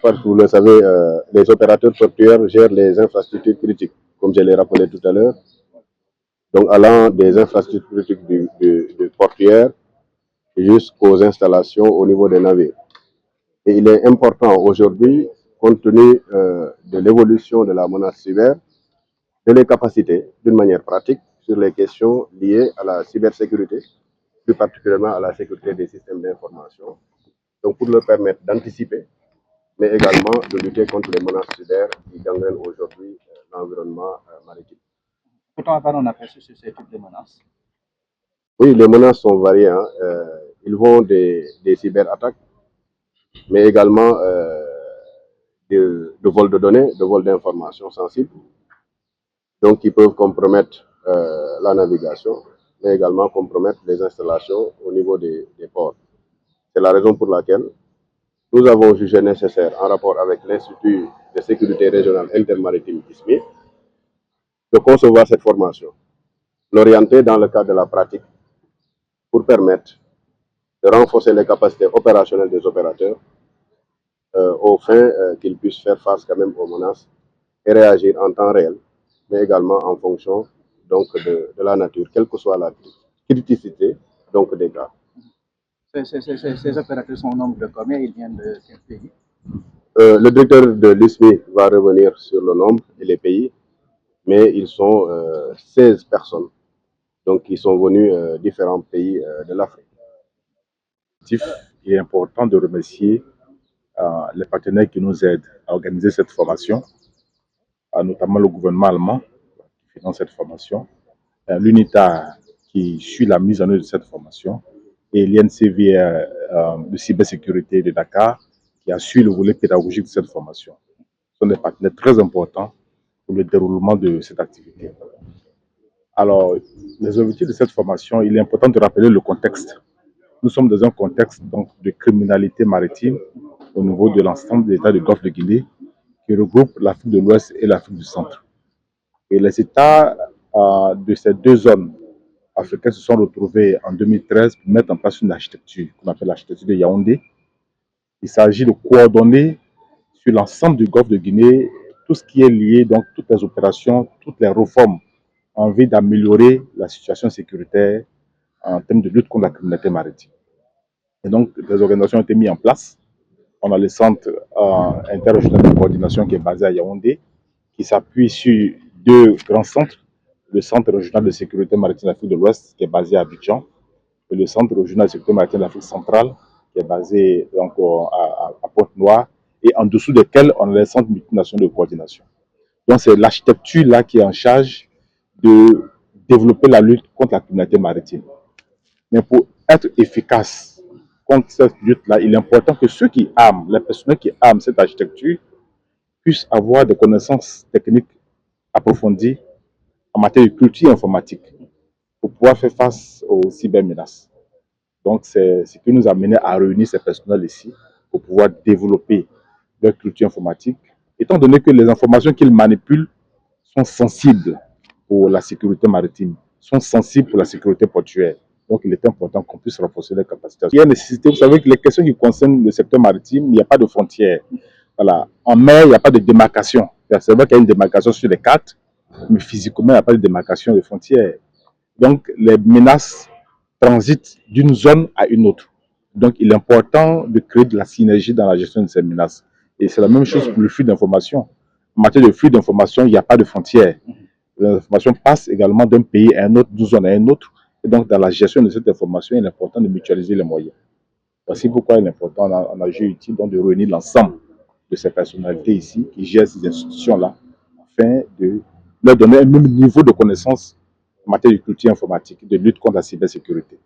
Partout, vous le savez, les opérateurs portuaires gèrent les infrastructures critiques, comme je l'ai rappelé tout à l'heure. Donc, allant des infrastructures critiques du portuaire jusqu'aux installations au niveau des navires. Et il est important aujourd'hui, compte tenu de l'évolution de la menace cyber, de les capaciter d'une manière pratique sur les questions liées à la cybersécurité, plus particulièrement à la sécurité des systèmes d'information. Donc, pour leur permettre d'anticiper, mais également de lutter contre les menaces cyber qui gangrènent aujourd'hui l'environnement maritime. Peut-on avoir un aperçu sur ce type de menaces? Oui, les menaces sont variées. Hein. Ils vont des cyberattaques, mais également de vol de données, de vol d'informations sensibles, donc qui peuvent compromettre la navigation, mais également compromettre les installations au niveau des ports. C'est la raison pour laquelle nous avons jugé nécessaire, en rapport avec l'Institut de sécurité régionale intermaritime ISMI, de concevoir cette formation, l'orienter dans le cadre de la pratique pour permettre de renforcer les capacités opérationnelles des opérateurs aux fins qu'ils puissent faire face quand même aux menaces et réagir en temps réel, mais également en fonction donc de la nature, quelle que soit la criticité donc des cas. Ces opérateurs sont au nombre de combien? Ils viennent de quel pays? Le directeur de l'ISMI va revenir sur le nombre et les pays, mais ils sont 16 personnes, donc qui sont venus différents pays de l'Afrique. Il est important de remercier les partenaires qui nous aident à organiser cette formation, notamment le gouvernement allemand qui finance cette formation, l'UNITA qui suit la mise en œuvre de cette formation et l'INCVR de cybersécurité de Dakar qui a suivi le volet pédagogique de cette formation. Ce sont des partenaires très importants pour le déroulement de cette activité. Alors, les objectifs de cette formation, il est important de rappeler le contexte. Nous sommes dans un contexte donc, de criminalité maritime au niveau de l'ensemble des États du Golfe de Guinée qui regroupe l'Afrique de l'Ouest et l'Afrique du Centre. Et les États de ces deux zones africaines se sont retrouvés en 2013 pour mettre en place une architecture qu'on appelle l'architecture de Yaoundé. Il s'agit de coordonner sur l'ensemble du Golfe de Guinée tout ce qui est lié, donc toutes les opérations, toutes les réformes en vue d'améliorer la situation sécuritaire en termes de lutte contre la criminalité maritime. Et donc, des organisations ont été mises en place. On a le centre interrégional de coordination qui est basé à Yaoundé, qui s'appuie sur deux grands centres. Le centre régional de sécurité maritime d'Afrique de l'Ouest, qui est basé à Abidjan, et le centre régional de sécurité maritime d'Afrique centrale, qui est basé donc, à Pointe-Noire, et en dessous desquels on a les centres multinationaux de coordination. Donc, c'est l'architecture là qui est en charge de développer la lutte contre la criminalité maritime. Mais pour être efficace contre cette lutte-là, il est important que ceux qui arment, les personnels qui arment cette architecture, puissent avoir des connaissances techniques approfondies en matière de culture informatique pour pouvoir faire face aux cybermenaces. Donc, c'est ce qui nous a mené à réunir ces personnels ici pour pouvoir développer leur culture informatique, étant donné que les informations qu'ils manipulent sont sensibles pour la sécurité maritime, sont sensibles pour la sécurité portuaire. Donc, il est important qu'on puisse renforcer les capacités. Il y a nécessité, vous savez que les questions qui concernent le secteur maritime, il n'y a pas de frontières. Voilà. En mer, il n'y a pas de démarcation. C'est vrai qu'il y a une démarcation sur les cartes, mais physiquement, il n'y a pas de démarcation de frontières. Donc, les menaces transitent d'une zone à une autre. Donc, il est important de créer de la synergie dans la gestion de ces menaces. Et c'est la même chose pour le flux d'information. En matière de flux d'information, il n'y a pas de frontières. L'information passe également d'un pays à un autre, d'une zone à un autre. Et donc, dans la gestion de cette information, il est important de mutualiser les moyens. Voici pourquoi il est important, on a jugé utile donc, de réunir l'ensemble de ces personnalités ici qui gèrent ces institutions-là afin de leur donner un même niveau de connaissance en matière de culture informatique, de lutte contre la cybersécurité.